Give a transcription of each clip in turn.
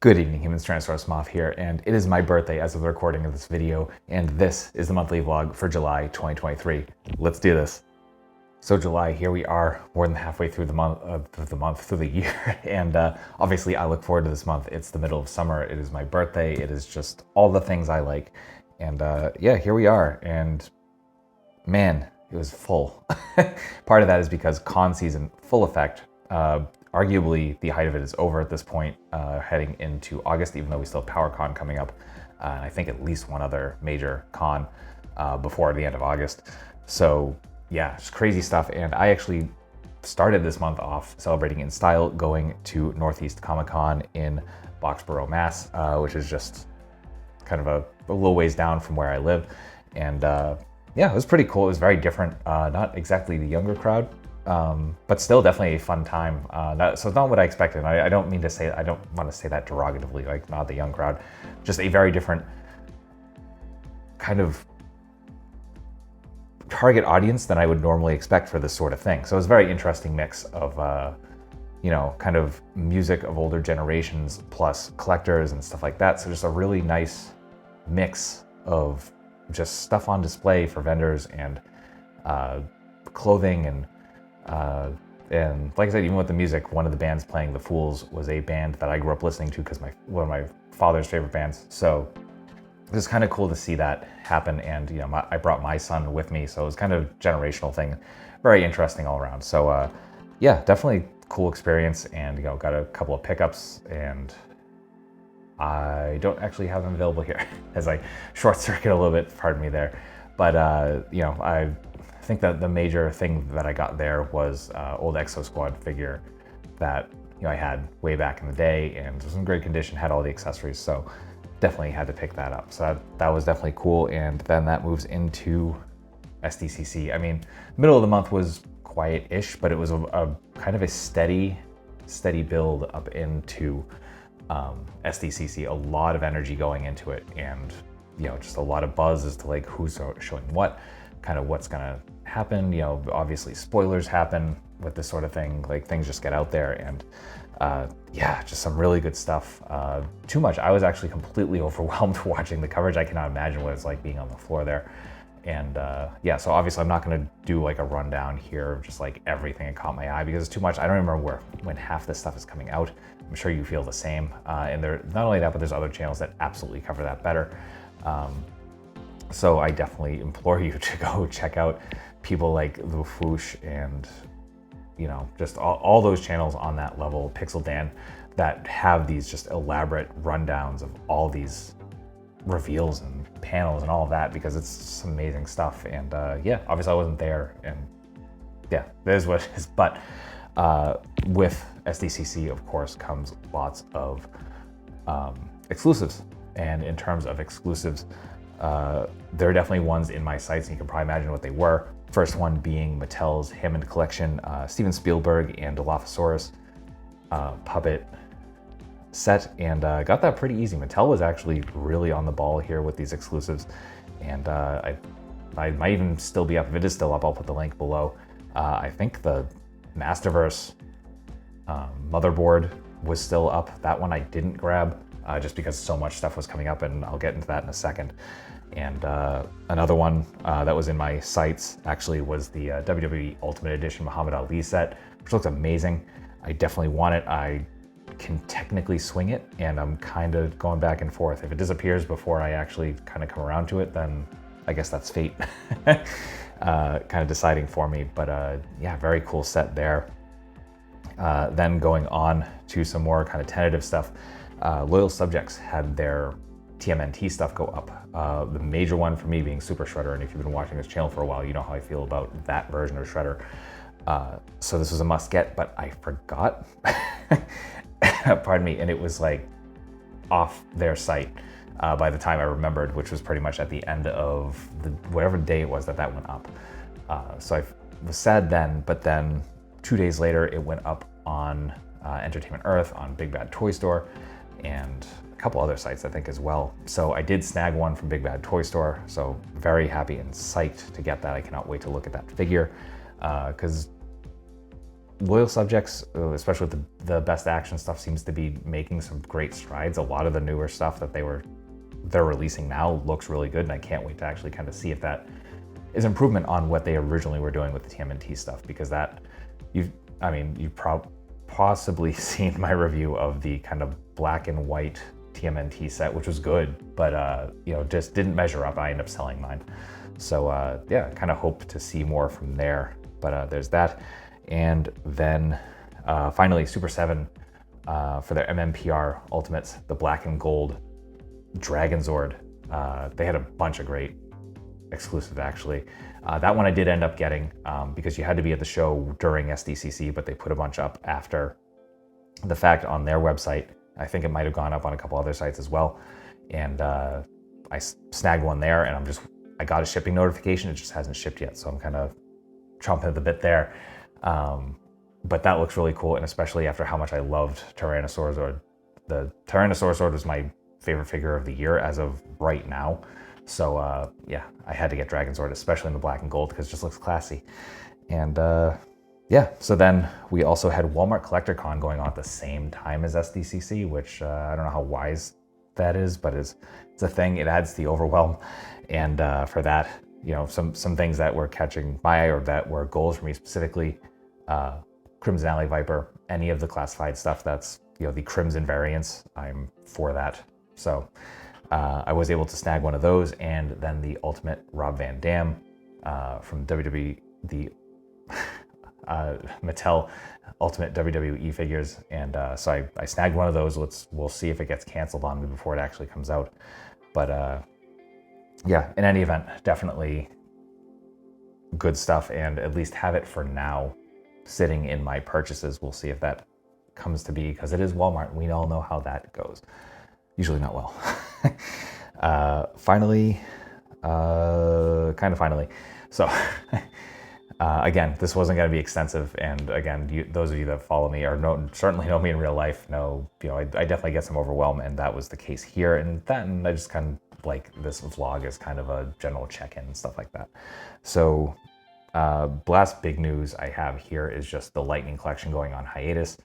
Good evening, humans. Tyrannosaurusmoth here, and it is my birthday as of the recording of this video, and this is the monthly vlog for July 2023. Let's do this. So July, here we are, more than halfway through through the year, and obviously I look forward to this month. It's the middle of summer, it is my birthday, it is just all the things I like, and yeah, here we are, and man, it was full. Part of that is because con season, full effect. Arguably, the height of it is over at this point, heading into August, even though we still have PowerCon coming up, and I think at least one other major con before the end of August. So yeah, just crazy stuff. And I actually started this month off celebrating in style, going to Northeast Comic Con in Boxborough, Mass, which is just kind of a little ways down from where I live. And yeah, it was pretty cool. It was very different, not exactly the younger crowd, but still definitely a fun time. So it's not what I expected. I don't mean to say, I don't want to say that derogatively, like not the young crowd, just a very different kind of target audience than I would normally expect for this sort of thing. So it was a very interesting mix of, you know, kind of music of older generations plus collectors and stuff like that. So just a really nice mix of just stuff on display for vendors and clothing and like I said, even with the music, one of the bands playing The Fools was a band that I grew up listening to because one of my father's favorite bands. So it was kind of cool to see that happen. And you know, I brought my son with me, so it was kind of a generational thing, very interesting all around. So yeah, definitely cool experience. And you know, got a couple of pickups, and I don't actually have them available here as I short circuit a little bit. Pardon me there, but you know, I think that the major thing that I got there was old Exo Squad figure that I had way back in the day, and it was in great condition, had all the accessories, so definitely had to pick that up. So that was definitely cool. And then that moves into SDCC. I mean, middle of the month was quiet-ish, but it was a kind of a steady build up into SDCC. A lot of energy going into it, and just a lot of buzz as to like who's showing what, kind of what's gonna happen. Obviously spoilers happen with this sort of thing, like things just get out there, and yeah, just some really good stuff. Too much. I was actually completely overwhelmed watching the coverage. I cannot imagine what it's like being on the floor there. And yeah, so obviously I'm not gonna do like a rundown here of just like everything that caught my eye, because it's too much. I don't remember when half this stuff is coming out. I'm sure you feel the same. And there, not only that, but there's other channels that absolutely cover that better. So I definitely implore you to go check out people like The Foosh and just all those channels on that level, Pixel Dan, that have these just elaborate rundowns of all these reveals and panels and all of that, because it's some amazing stuff. And yeah, obviously I wasn't there, and yeah, that is what it is. But with SDCC, of course, comes lots of exclusives. And in terms of exclusives, there are definitely ones in my sights, and you can probably imagine what they were. First one being Mattel's Hammond Collection, Steven Spielberg and Dilophosaurus puppet set, and got that pretty easy. Mattel was actually really on the ball here with these exclusives, and I might even still be up. If it is still up, I'll put the link below. I think the Masterverse motherboard was still up. That one I didn't grab just because so much stuff was coming up, and I'll get into that in a second. And another one that was in my sights actually was the WWE Ultimate Edition Muhammad Ali set, which looks amazing. I definitely want it. I can technically swing it, and I'm kind of going back and forth. If it disappears before I actually kind of come around to it, then I guess that's fate kind of deciding for me. But yeah, very cool set there. Then going on to some more kind of tentative stuff, Loyal Subjects had their TMNT stuff go up. The major one for me being Super Shredder, and if you've been watching this channel for a while, you know how I feel about that version of Shredder. So this was a must get, but I forgot, pardon me, and it was like off their site by the time I remembered, which was pretty much at the end of whatever day it was that went up. So I was sad then, but then 2 days later it went up on Entertainment Earth, on Big Bad Toy Store, and a couple other sites I think as well. So I did snag one from Big Bad Toy Store, so very happy and psyched to get that. I cannot wait to look at that figure, because loyal subjects, especially with the best action stuff, seems to be making some great strides. A lot of the newer stuff that they're releasing now looks really good, and I can't wait to actually kind of see if that is improvement on what they originally were doing with the TMNT stuff, because you've possibly seen my review of the kind of black and white TMNT set, which was good, but just didn't measure up. I ended up selling mine. So yeah, kind of hope to see more from there. But there's that. And then finally, Super 7 for their MMPR Ultimates, the black and gold Dragon Zord. They had a bunch of great exclusives, actually. That one I did end up getting because you had to be at the show during SDCC, but they put a bunch up after the fact on their website. I think it might have gone up on a couple other sites as well. And I snagged one there, and I got a shipping notification. It just hasn't shipped yet, so I'm kind of chomping at the bit there. But that looks really cool, and especially after how much I loved Tyrannosaurus Zord. The Tyrannosaurus Zord was my favorite figure of the year as of right now. So yeah, I had to get Dragon Zord, especially in the black and gold, because it just looks classy. And yeah, so then we also had Walmart Collector Con going on at the same time as SDCC, which I don't know how wise that is, but it's a thing. It adds to the overwhelm. And for that, some things that were catching my eye, or that were goals for me specifically, Crimson Alley Viper, any of the classified stuff that's the Crimson variants, I'm for that. So I was able to snag one of those, and then the Ultimate Rob Van Dam from WWE, the Mattel Ultimate WWE figures, and so I snagged one of those. We'll see if it gets canceled on me before it actually comes out. But yeah, in any event, definitely good stuff, and at least have it for now sitting in my purchases. We'll see if that comes to be, because it is Walmart, and we all know how that goes. Usually not well. Finally, kind of finally. So again, this wasn't going to be extensive, and again, those of you that follow me or certainly know me in real life know, I definitely get some overwhelm, and that was the case here. And I just kind of like this vlog as kind of a general check-in and stuff like that. So last big news I have here is just the Lightning collection going on hiatus.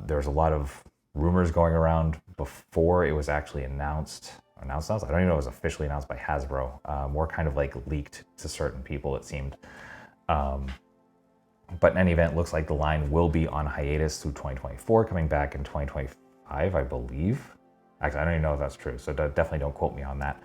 There's a lot of rumors going around before it was actually announced. I don't even know if it was officially announced by Hasbro. More kind of like leaked to certain people, it seemed. But in any event, looks like the line will be on hiatus through 2024, coming back in 2025, I believe. Actually, I don't even know if that's true, so definitely don't quote me on that.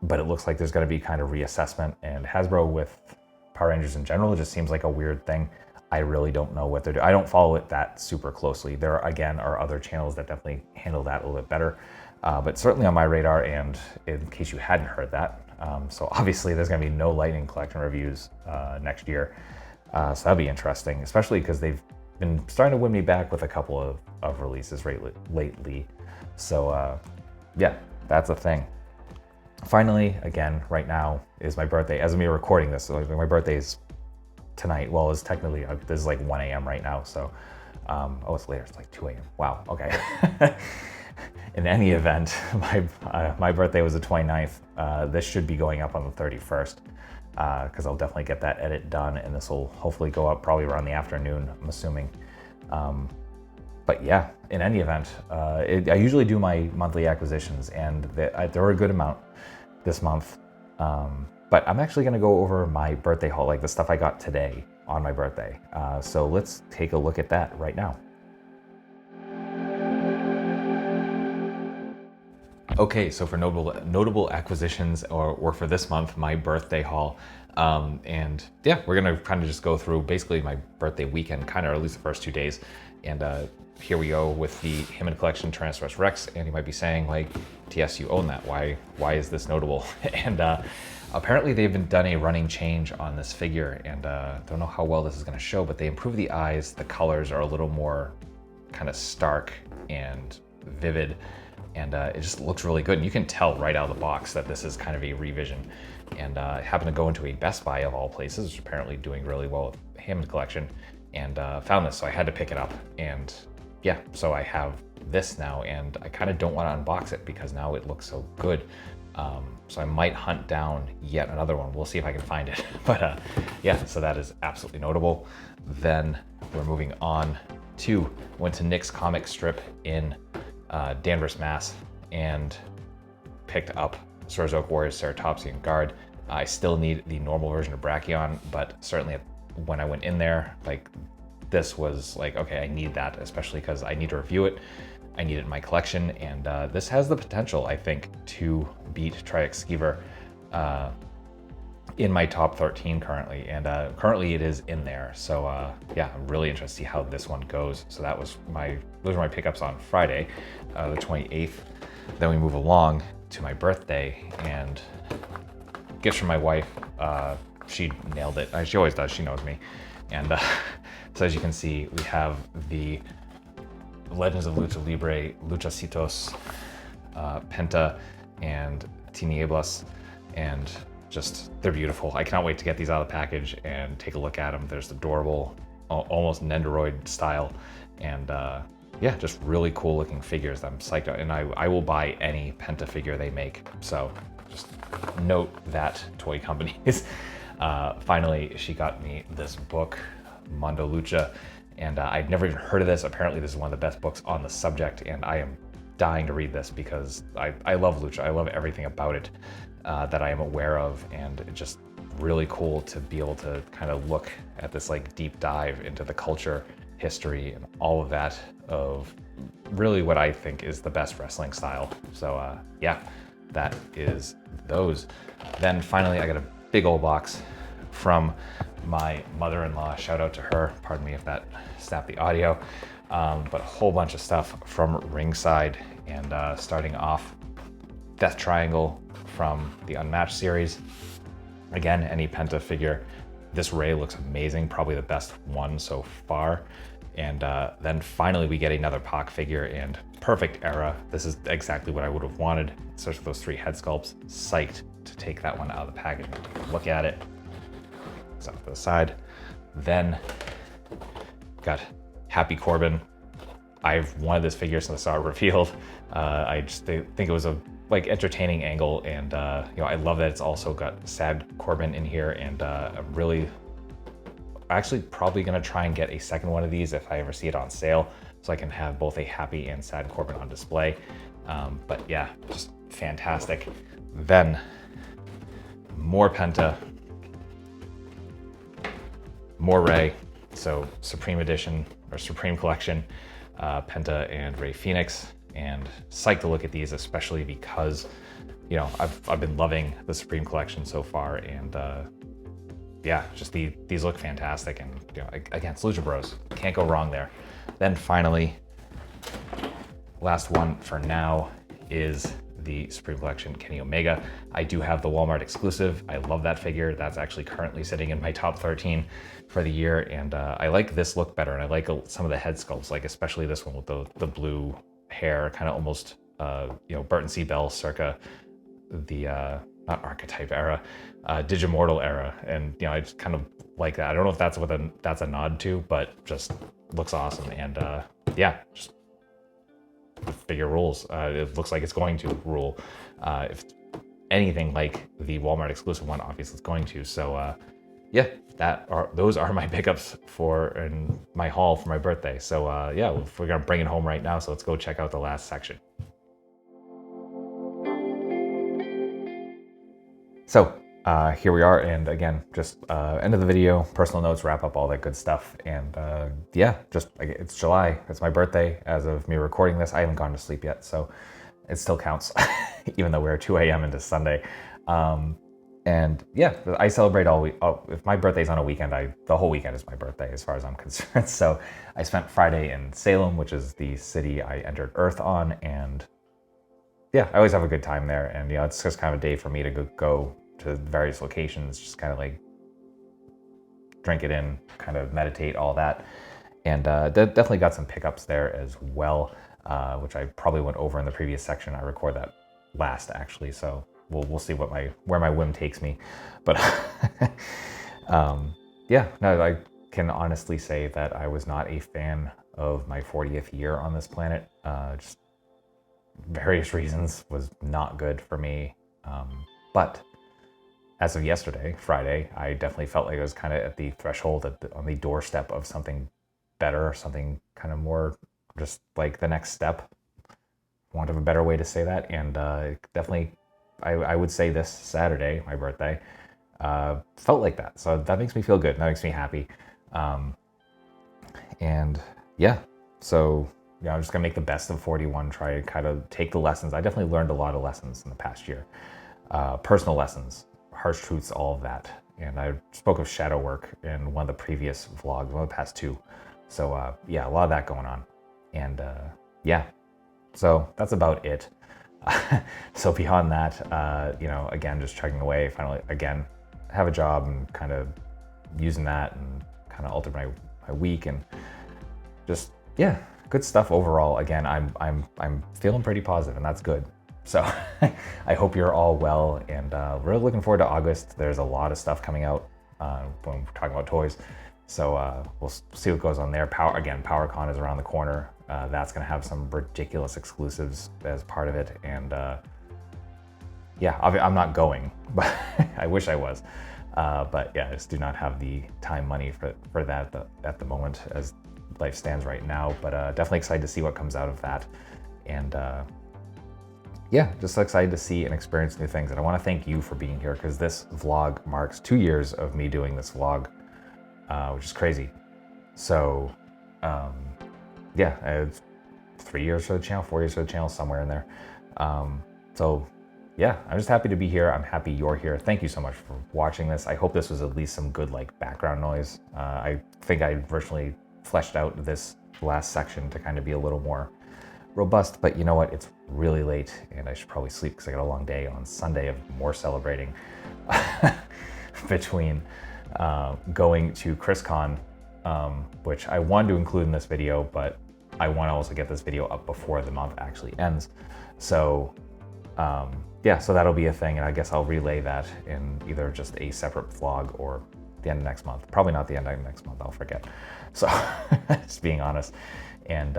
But it looks like there's going to be kind of reassessment, and Hasbro with Power Rangers in general, it just seems like a weird thing. I really don't know what they're doing. I don't follow it that super closely. There, again, are other channels that definitely handle that a little bit better. But certainly on my radar, and in case you hadn't heard that. So obviously there's going to be no Lightning Collection reviews next year. So that'll be interesting, especially because they've been starting to win me back with a couple of releases lately. So yeah, that's a thing. Finally, again, right now is my birthday. As of me recording this, so my birthday is tonight. Well, it's technically, this is like 1 a.m. right now. So, oh, it's later. It's like 2 a.m. Wow. Okay. In any event, my birthday was the 29th. This should be going up on the 31st because I'll definitely get that edit done, and this will hopefully go up probably around the afternoon, I'm assuming. But yeah, in any event, I usually do my monthly acquisitions, and there were a good amount this month. But I'm actually going to go over my birthday haul, like the stuff I got today on my birthday. So let's take a look at that right now. Okay, so for notable acquisitions or for this month, my birthday haul. And yeah, we're going to kind of just go through basically my birthday weekend, kind of, or at least the first 2 days. And here we go with the Hammond Collection Tyrannosaurus Rex. And you might be saying, like, TS, you own that. Why is this notable? And apparently they've done a running change on this figure, and don't know how well this is going to show, but they improved the eyes. The colors are a little more kind of stark and vivid, and it just looks really good. And you can tell right out of the box that this is kind of a revision. And I happened to go into a Best Buy of all places, which is apparently doing really well with Hammond Collection, and found this, so I had to pick it up. And yeah, so I have this now, and I kind of don't want to unbox it because now it looks so good. So I might hunt down yet another one. We'll see if I can find it. But yeah, so that is absolutely notable. Then we're moving on to, went to Nick's comic strip in Danvers, Mass, and picked up Swords Oak Warriors Ceratopsian Guard. I still need the normal version of Brachion, but certainly when I went in there, like, this was like, okay, I need that, especially because I need to review it. I need it in my collection, and this has the potential, I think, to beat Triax Skeever in my top 13 currently, and currently it is in there. So yeah, I'm really interested to see how this one goes. So those are my pickups on Friday, the 28th. Then we move along to my birthday, and gifts from my wife. She nailed it. She always does. She knows me. And so as you can see, we have the Legends of Lucha Libre, Luchacitos, Penta, and Tinieblas, and just, they're beautiful. I cannot wait to get these out of the package and take a look at them. There's adorable, almost Nendoroid style, and yeah, just really cool looking figures that I'm psyched out. And I will buy any Penta figure they make. So just note that, toy companies. Finally, she got me this book, Mondo Lucha, and I'd never even heard of this. Apparently this is one of the best books on the subject, and I am dying to read this because I love Lucha. I love everything about it that I am aware of, and it's just really cool to be able to kind of look at this like deep dive into the culture, history, and all of that of really what I think is the best wrestling style. So yeah, that is those. Then finally, I got a big old box from my mother-in-law. Shout out to her. Pardon me if that snapped the audio. But a whole bunch of stuff from Ringside, and starting off, Death Triangle from the Unmatched series. Again, any Penta figure. This Ray looks amazing, probably the best one so far. And then finally we get another Pac figure, and perfect era. This is exactly what I would have wanted, especially those 3 head sculpts. Psyched to take that one out of the package and take a look at it. It's off to the side. Then got Happy Corbin. I've wanted this figure since I saw it revealed. I just think it was a entertaining angle, and you know, I love that it's also got Sad Corbin in here, and I'm really actually probably gonna try and get a second one of these if I ever see it on sale, so I can have both a Happy and Sad Corbin on display. But yeah, just fantastic. Then more Penta, more Ray, so Supreme Edition or Supreme Collection, Penta and Ray Phoenix, and psyched to look at these, especially because, you know, I've been loving the Supreme Collection so far, and yeah, just these look fantastic, and you know, against Lucha Bros, can't go wrong there. Then finally, last one for now is the Supreme Collection Kenny Omega. I do have the Walmart exclusive. I love that figure. That's actually currently sitting in my top 13 for the year, and I like this look better, and I like some of the head sculpts, like especially this one with the blue hair, kind of almost you know, Burton C. Bell circa the not Archetype era, Digimortal era, and you know, I just kind of like that. I don't know if that's that's a nod to, but just looks awesome, and yeah, just the figure rules. It looks like it's going to rule. If anything like the Walmart exclusive one, obviously it's going to. So yeah, those are my pickups in my haul for my birthday. So yeah, we're gonna bring it home right now. So let's go check out the last section. So here we are, and again, just end of the video, personal notes, wrap up all that good stuff, and yeah, just it's July, it's my birthday as of me recording this. I haven't gone to sleep yet, so it still counts, even though we're 2 a.m. into Sunday. And yeah, I celebrate all week. If my birthday's on a weekend, the whole weekend is my birthday as far as I'm concerned. So I spent Friday in Salem, which is the city I entered Earth on, and yeah, I always have a good time there. And you know, it's just kind of a day for me to go to various locations, just kind of like drink it in, kind of meditate, all that. And definitely got some pickups there as well, which I probably went over in the previous section. I record that last actually, so we'll see where my whim takes me. But yeah, no, I can honestly say that I was not a fan of my 40th year on this planet. Just various reasons was not good for me But as of yesterday, Friday, I definitely felt like I was kind of at the threshold, on the doorstep of something better, something kind of more just like the next step, for want of a better way to say that. And definitely, I would say this Saturday, my birthday, felt like that. So that makes me feel good. That makes me happy. And yeah, so I'm just gonna make the best of 41, try to kind of take the lessons. I definitely learned a lot of lessons in the past year, personal lessons, harsh truths, all of that. And I spoke of shadow work in one of the previous vlogs, one of the past two. So yeah, a lot of that going on. And yeah, so that's about it. So beyond that, again, just chugging away, finally, again, have a job and kind of using that and kind of alter my week, and just, yeah, good stuff overall. Again, I'm feeling pretty positive, and that's good. So I hope you're all well, and really looking forward to August. There's a lot of stuff coming out when we're talking about toys. So we'll see what goes on there. PowerCon is around the corner. That's gonna have some ridiculous exclusives as part of it. And yeah, I'm not going, but I wish I was. But yeah, I just do not have the time, money for that at the moment as life stands right now. But definitely excited to see what comes out of that. And yeah, just excited to see and experience new things. And I want to thank you for being here, because this vlog marks 2 years of me doing this vlog, which is crazy. So yeah, it's 3 years for the channel, 4 years for the channel, somewhere in there. So yeah, I'm just happy to be here. I'm happy you're here. Thank you so much for watching this. I hope this was at least some good background noise. I think I virtually fleshed out this last section to kind of be a little more robust, but you know what? It's really late and I should probably sleep because I got a long day on Sunday of more celebrating between going to ChrisCon, which I wanted to include in this video, but I want to also get this video up before the month actually ends. So yeah, so that'll be a thing, and I guess I'll relay that in either just a separate vlog or the end of next month. Probably not the end of next month, I'll forget. So just being honest. And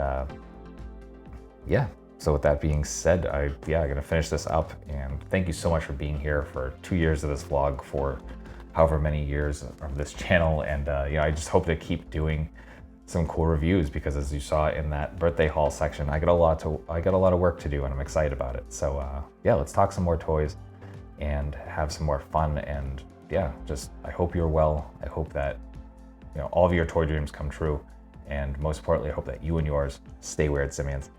yeah, so with that being said, I'm gonna finish this up, and thank you so much for being here for 2 years of this vlog, for however many years of this channel. And I just hope to keep doing some cool reviews, because as you saw in that birthday haul section, I got a lot of work to do, and I'm excited about it. So yeah, let's talk some more toys and have some more fun. And yeah, just I hope you're well. I hope that all of your toy dreams come true, and most importantly, I hope that you and yours stay weird, simians.